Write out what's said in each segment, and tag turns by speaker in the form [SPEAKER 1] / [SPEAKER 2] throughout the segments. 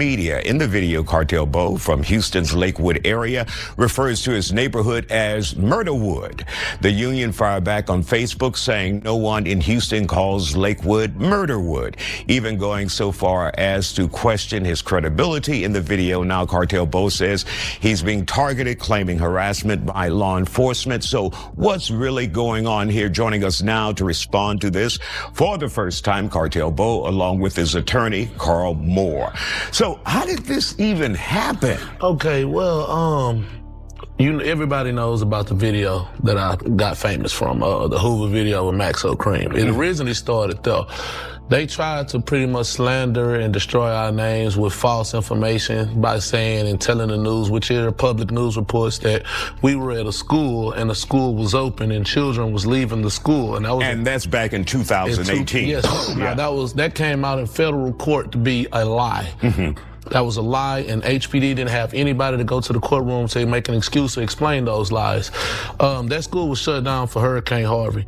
[SPEAKER 1] Media. In the video, Cartel Bo from Houston's Lakewood area refers to his neighborhood as Murderwood. The union fired back on Facebook saying no one in Houston calls Lakewood Murderwood, even going so far as to question his credibility in the video. Now Cartel Bo says he's being targeted, claiming harassment by law enforcement. So what's really going on here? Joining us now to respond to this for the first time, Cartel Bo, along with his attorney, Carl Moore. So how did this even happen?
[SPEAKER 2] Okay, well, everybody knows about the video that I got famous from, the Hoover video with Maxo Cream. It originally started though. They tried to pretty much slander and destroy our names with false information by saying and telling the news, which are public news reports, that we were at a school and the school was open and children was leaving the school.
[SPEAKER 1] And that's back in 2018.
[SPEAKER 2] Yes,
[SPEAKER 1] yeah.
[SPEAKER 2] That came out in federal court to be a lie. That was a lie, and HPD didn't have anybody to go to the courtroom to make an excuse to explain those lies. That school was shut down for Hurricane Harvey.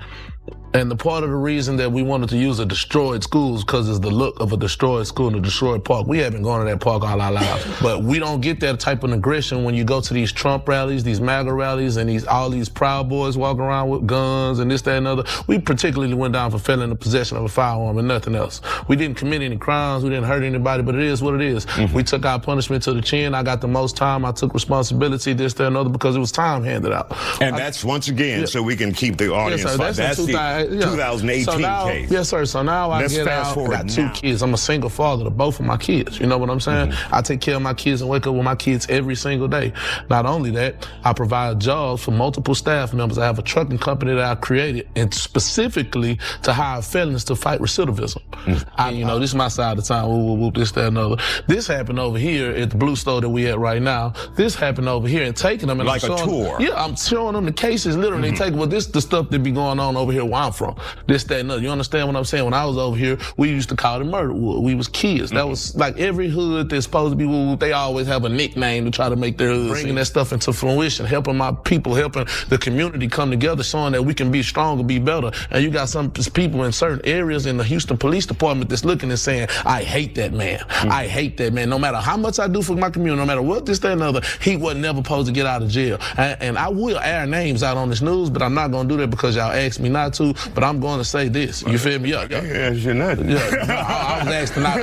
[SPEAKER 2] And the part of the reason that we wanted to use a destroyed school is because it's the look of a destroyed school and a destroyed park. We haven't gone to that park all our lives. But we don't get that type of aggression when you go to these Trump rallies, these MAGA rallies, and all these Proud Boys walking around with guns and this, that, and other. We particularly went down for felon in possession of a firearm and nothing else. We didn't commit any crimes. We didn't hurt anybody, but it is what it is. We took our punishment to the chin. I got the most time. I took responsibility, this, that, and other, because it was time handed out.
[SPEAKER 1] And that's, once again, so we can keep the audience.
[SPEAKER 2] Yes, sir,
[SPEAKER 1] that's the 2018 case.
[SPEAKER 2] Yes, sir. So now I get out. I got two kids. I'm a single father to both of my kids. You know what I'm saying? I take care of my kids and wake up with my kids every single day. Not only that, I provide jobs for multiple staff members. I have a trucking company that I created, and specifically to hire felons to fight recidivism. This is my side of town. Whoop, whoop, whoop, this, that, and other. This happened over here at the Blue Store that we at right now. This happened over here, and taking them and
[SPEAKER 1] like a tour.
[SPEAKER 2] Yeah, I'm showing them the cases. Literally, take this the stuff that be going on over here where I'm from. This, that, and other. You understand what I'm saying? When I was over here, we used to call it Murderwood. We was kids. That was like every hood that's supposed to be woo, they always have a nickname to try to make their hood. Bringing that stuff into fruition, helping my people, helping the community come together, showing that we can be stronger, be better. And you got some people in certain areas in the Houston Police Department that's looking and saying, I hate that man. I hate that man. No matter how much I do for my community, no matter what, this, that, and other, he wasn't never supposed to get out of jail. And I will air names out on this news, but I'm not going to do that because y'all asked me not to. But I'm going to say this. You feel me? Yeah.
[SPEAKER 1] You're not.
[SPEAKER 2] I was asked not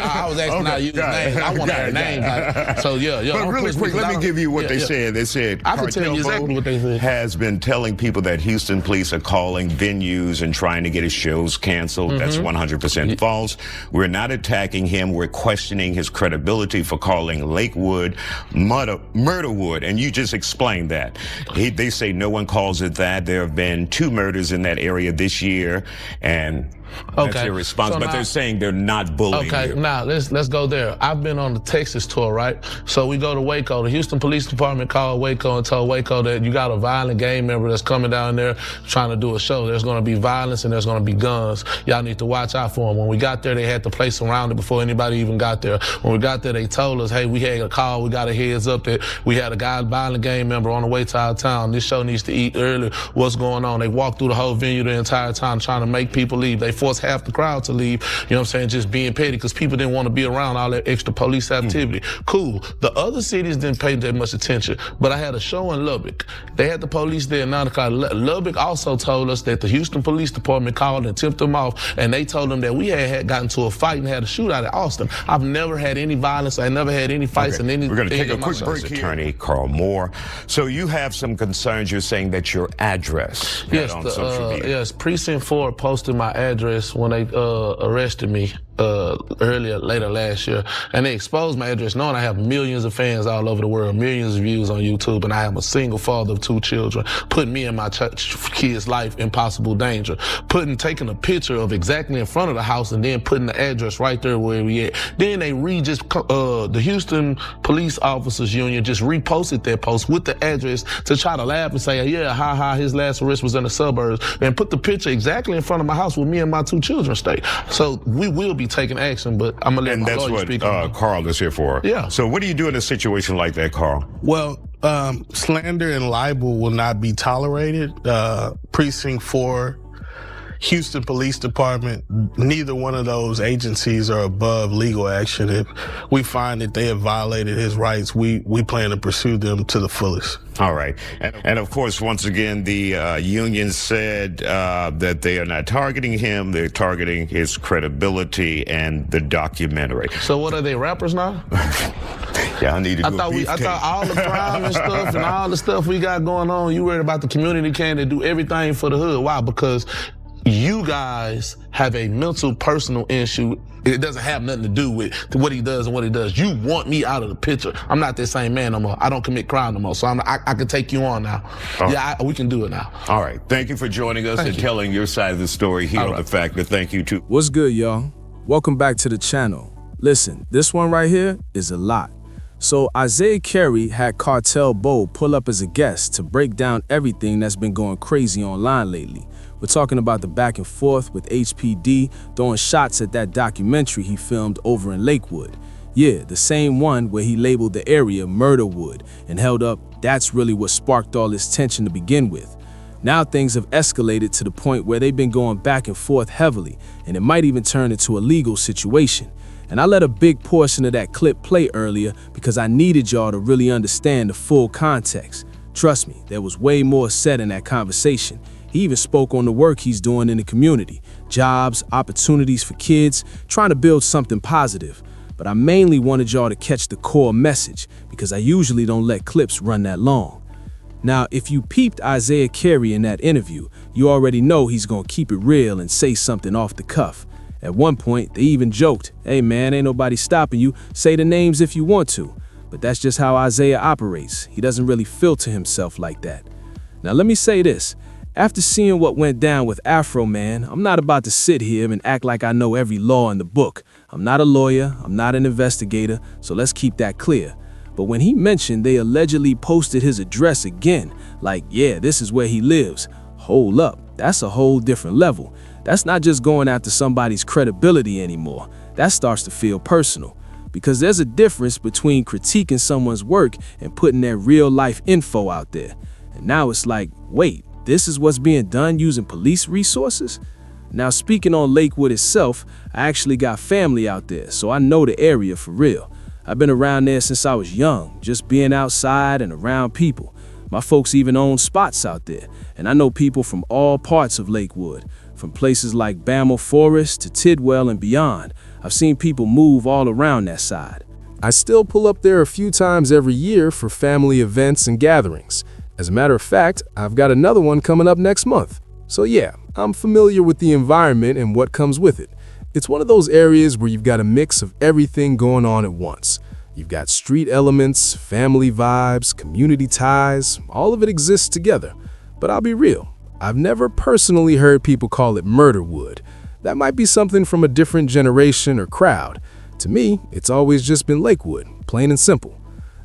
[SPEAKER 2] to use names. I want to air names.
[SPEAKER 1] But really quick, let me give you what they said. They said
[SPEAKER 2] I can tell you exactly what they said.
[SPEAKER 1] Has been telling people that Houston police are calling venues and trying to get his shows canceled. That's 100% false. We're not attacking him. We're questioning his credibility for calling Lakewood Murderwood. And you just explained that. They say no one calls it that. There have been 2 murders in that area this year, and that's their response. So but they're saying they're not bullying you.
[SPEAKER 2] Now let's go there. I've been on the Texas tour, right? So we go to Waco. The Houston Police Department called Waco and told Waco that you got a violent gang member that's coming down there trying to do a show. There's going to be violence and there's going to be guns. Y'all need to watch out for them. When we got there, they had the place surrounded before anybody even got there. When we got there, they told us, hey, we had a call. We got a heads up that we had a violent gang member on the way to our town. This show needs to eat early. What's going on? They walked through the whole venue the entire time trying to make people leave. They forced half the crowd to leave, you know what I'm saying, just being petty because people didn't want to be around all that extra police activity. Cool. The other cities didn't pay that much attention, but I had a show in Lubbock. They had the police there at 9 o'clock. Lubbock also told us that the Houston Police Department called and tipped them off, and they told them that we had gotten to a fight and had a shootout at Austin. I've never had any violence. I never had any fights. And
[SPEAKER 1] we're going to take a quick break here. Attorney Carl Moore. So you have some concerns. You're saying that your address on social media.
[SPEAKER 2] Yes, Precinct 4 posted my address when they arrested me later last year, and they exposed my address knowing I have millions of fans all over the world, millions of views on YouTube, and I am a single father of 2 children, putting me and my kids' life in possible danger, taking a picture of exactly in front of the house and then putting the address right there where we at. Then they the Houston Police Officers Union just reposted that post with the address to try to laugh and say, yeah, his last arrest was in the suburbs, and put the picture exactly in front of my house where me and my 2 children stay. So we will be taking action, but I'm gonna let my lawyer speak.
[SPEAKER 1] And that's what Carl is here for.
[SPEAKER 2] Yeah.
[SPEAKER 1] So what do you do in a situation like that, Carl?
[SPEAKER 3] Well, slander and libel will not be tolerated. Precinct 4 Houston Police Department, neither one of those agencies are above legal action. If we find that they have violated his rights, we plan to pursue them to the fullest.
[SPEAKER 1] All right. And of course, once again, the union said that they are not targeting him. They're targeting his credibility and the documentary.
[SPEAKER 2] So what are they, rappers now?
[SPEAKER 1] Yeah, I need to do
[SPEAKER 2] I thought all the crime and stuff and all the stuff we got going on, you worried about the community can to do everything for the hood. Why? Because you guys have a mental, personal issue. It doesn't have nothing to do with what he does and what he does. You want me out of the picture. I'm not that same man no more. I don't commit crime no more. So I can take you on now. We can do it now.
[SPEAKER 1] All right. Thank you for joining us and telling your side of the story here on The Factor. Thank you, too.
[SPEAKER 4] What's good, y'all? Welcome back to the channel. Listen, this one right here is a lot. So Isaiah Carey had Cartel Bo pull up as a guest to break down everything that's been going crazy online lately. We're talking about the back and forth with HPD throwing shots at that documentary he filmed over in Lakewood. Yeah, the same one where he labeled the area Murderwood and held up that's really what sparked all this tension to begin with. Now things have escalated to the point where they've been going back and forth heavily, and it might even turn into a legal situation. And I let a big portion of that clip play earlier because I needed y'all to really understand the full context. Trust me, there was way more said in that conversation. He even spoke on the work he's doing in the community, jobs, opportunities for kids, trying to build something positive. But I mainly wanted y'all to catch the core message because I usually don't let clips run that long. Now, if you peeped Isaiah Carey in that interview, you already know he's gonna keep it real and say something off the cuff. At one point, they even joked, "Hey man, ain't nobody stopping you, say the names if you want to." But that's just how Isaiah operates. He doesn't really filter himself like that. Now let me say this, after seeing what went down with Afro Man, I'm not about to sit here and act like I know every law in the book. I'm not a lawyer, I'm not an investigator, so let's keep that clear. But when he mentioned they allegedly posted his address again, like, yeah, this is where he lives, hold up, that's a whole different level. That's not just going after somebody's credibility anymore. That starts to feel personal. Because there's a difference between critiquing someone's work and putting their real life info out there. And now it's like, wait, this is what's being done using police resources? Now speaking on Lakewood itself, I actually got family out there, so I know the area for real. I've been around there since I was young, just being outside and around people. My folks even own spots out there, and I know people from all parts of Lakewood. From places like Bammel Forest to Tidwell and beyond, I've seen people move all around that side. I still pull up there a few times every year for family events and gatherings. As a matter of fact, I've got another one coming up next month. So yeah, I'm familiar with the environment and what comes with it. It's one of those areas where you've got a mix of everything going on at once. You've got street elements, family vibes, community ties, all of it exists together. But I'll be real. I've never personally heard people call it Murderwood. That might be something from a different generation or crowd. To me, it's always just been Lakewood, plain and simple.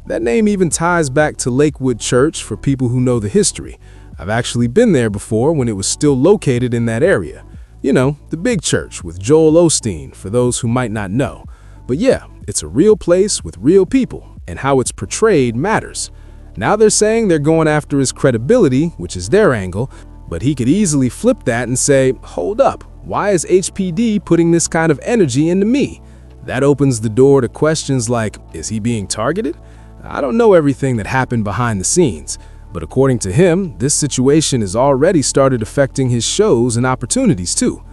[SPEAKER 4] That name even ties back to Lakewood Church for people who know the history. I've actually been there before when it was still located in that area. You know, the big church with Joel Osteen, for those who might not know. But yeah, it's a real place with real people, and how it's portrayed matters. Now they're saying they're going after his credibility, which is their angle, but he could easily flip that and say, hold up, why is HPD putting this kind of energy into me? That opens the door to questions like, is he being targeted? I don't know everything that happened behind the scenes, but according to him, this situation has already started affecting his shows and opportunities too.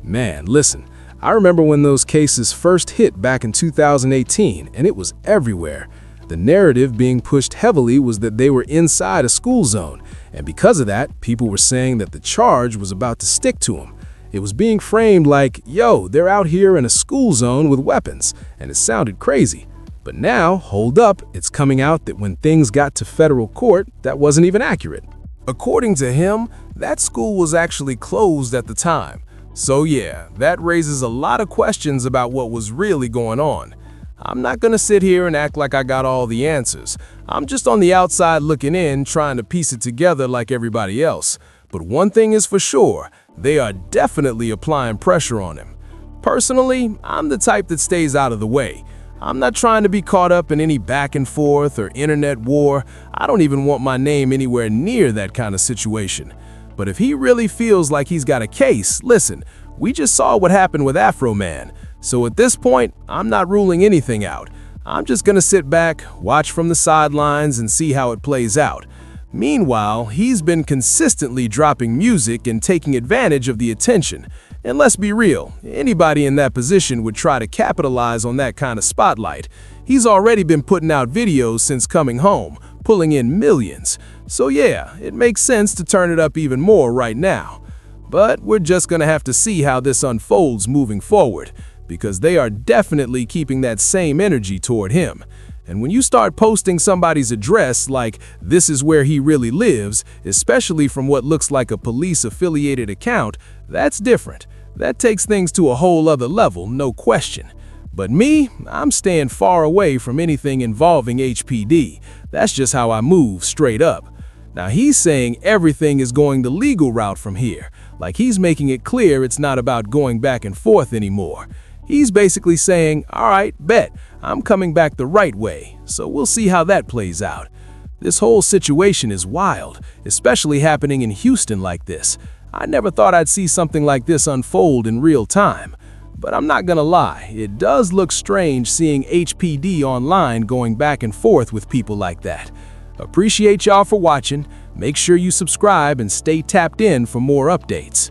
[SPEAKER 4] Man, listen, I remember when those cases first hit back in 2018, and it was everywhere. The narrative being pushed heavily was that they were inside a school zone, and because of that, people were saying that the charge was about to stick to them. It was being framed like, yo, they're out here in a school zone with weapons, and it sounded crazy. But now, hold up, it's coming out that when things got to federal court, that wasn't even accurate. According to him, that school was actually closed at the time. So yeah, that raises a lot of questions about what was really going on. I'm not gonna sit here and act like I got all the answers. I'm just on the outside looking in, trying to piece it together like everybody else. But one thing is for sure, they are definitely applying pressure on him. Personally, I'm the type that stays out of the way. I'm not trying to be caught up in any back and forth or internet war. I don't even want my name anywhere near that kind of situation. But if he really feels like he's got a case, listen, we just saw what happened with Afro Man. So at this point, I'm not ruling anything out. I'm just gonna sit back, watch from the sidelines, and see how it plays out. Meanwhile, he's been consistently dropping music and taking advantage of the attention. And let's be real, anybody in that position would try to capitalize on that kind of spotlight. He's already been putting out videos since coming home, pulling in millions. So yeah, it makes sense to turn it up even more right now. But we're just gonna have to see how this unfolds moving forward, because they are definitely keeping that same energy toward him. And when you start posting somebody's address like this is where he really lives, especially from what looks like a police-affiliated account, that's different. That takes things to a whole other level, no question. But me, I'm staying far away from anything involving HPD. That's just how I move, straight up. Now he's saying everything is going the legal route from here, like he's making it clear it's not about going back and forth anymore. He's basically saying, all right, bet, I'm coming back the right way, so we'll see how that plays out. This whole situation is wild, especially happening in Houston like this. I never thought I'd see something like this unfold in real time. But I'm not gonna lie, it does look strange seeing HPD online going back and forth with people like that. Appreciate y'all for watching. Make sure you subscribe and stay tapped in for more updates.